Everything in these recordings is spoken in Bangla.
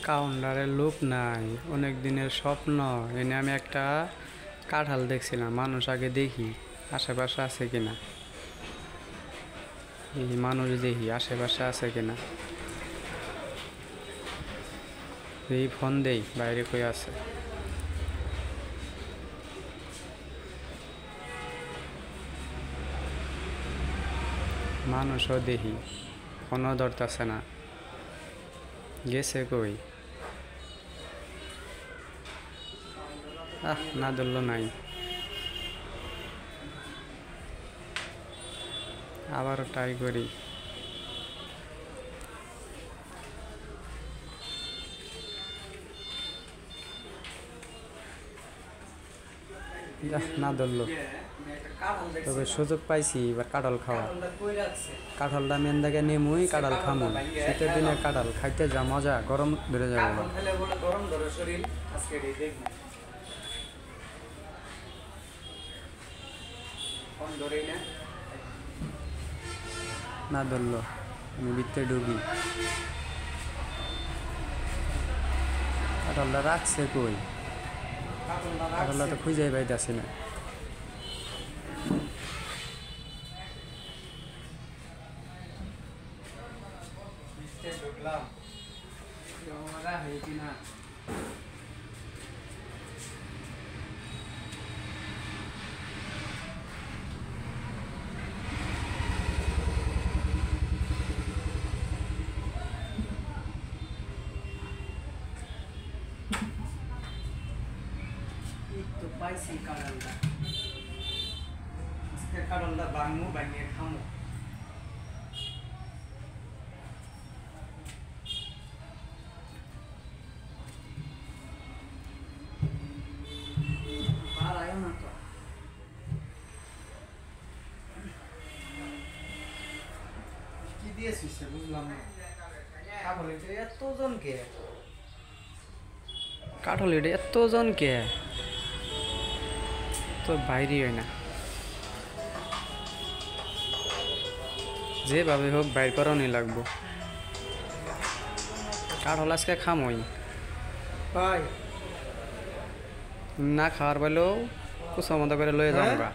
কাউন্টারে লোক নাই, অনেক দিনের স্বপ্ন। এনে আমি একটা কাঁঠাল দেখছিলাম, মানুষ আগে দেখি আশেপাশে আছে কিনা, এই মানুষ দেখি আশেপাশে আছে কিনা, এই ফোন দেই বাইরে কই আছে। মানুষও দেখি, ফোনও ধরতেছে না, গেছে কই? না ধরলো নাই, আবারও ট্রাই করি। না ধরলো, তবে সুযোগ পাইছি এবার কাঁঠাল খাওয়া। কাঁঠালটা মেন দেখে নেমুই কাঁঠাল খামো, শীতের দিনে কাঁঠাল খাইতে যা মজা, গরম ধরে যাবে। না ধরলো, আমি ভিতরে ঢুকি। কাঁঠালটা রাখছে কই? কাঁঠালটা তো খুঁজেই পাইতেছি না। পাইছি কাঁঠালটা, আজকে কাঁঠালটা ভাঙবো, ভাঙিয়ে খামো। কি দিয়েছিস বুঝলাম না। কাঁঠাল এটা এতজন কে? তো বাইরে হয় না, যেভাবে হোক বাইর করানোই লাগবো। কাঁঠাল আজকে খামই ভাই, না খাওয়ার পেলেও কুসা মতো করে লয়ে যাবো গা,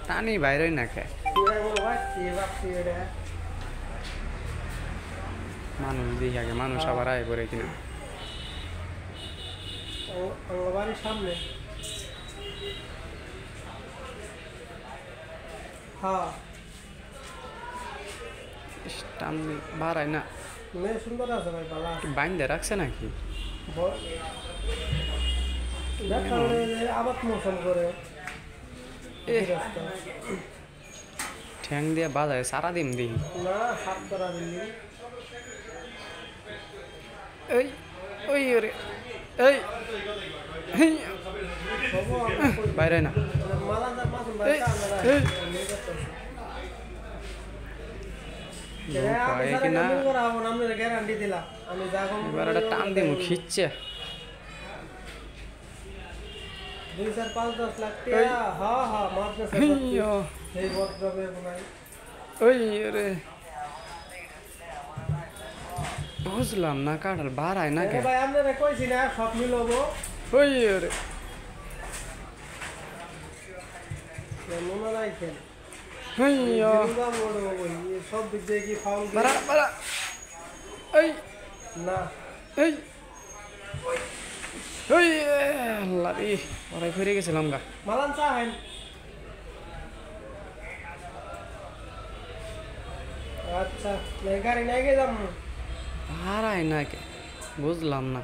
টানি বাইরেই না খায়। মানুষ দেখি আগে, মানুষ আবার আয় পড়ে কিনা। বাড়ির সামনে বাড়ায় না, সুন্দর আছে ভাই, ভালো আছে। বাইন্দে রাখছে নাকি? আবার মৌসুম করে ঠ্যাং দিয়ে বাজায় সারা দিন দেখি না, সাত করা দিল্লি। ওই ওই ওরে এই বাইরে না, এবার একটা টান দিয়ে মুখ খিচ্ছে। 2-4-5-10 লাখ বুঝলাম না, কাঁঠাল বাড়ায় না কে? ভাই আপনারা কইছি না সব মিলবো। ওই ওরে মনে রাখেন, সব দিক দিয়ে কি ফাউল এই না। এই ওই আল্লাহ রে, ওরাই ফিরে গেছিলাম গা। মালান চাহেন? আচ্ছা, গাড়ি নিয়ে গিয়ে যাবো। হারায় না কে বুঝলাম না।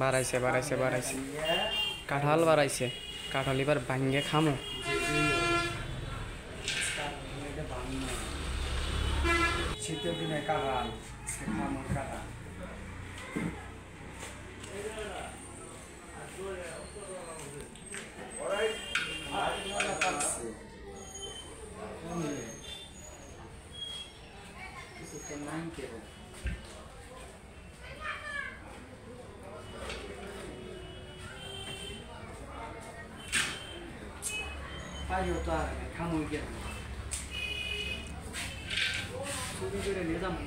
বাড়াইছে বাড়াইছে বাড়াইছে, কাঁঠাল বাড়াইছে। কাঁঠাল এবার ভাঙ্গে খামো। শীতের দিনে কাঁঠাল খামো, কাঁঠাল পাইও তো আর খামুই কেন চুরি করে নিয়ে যাবো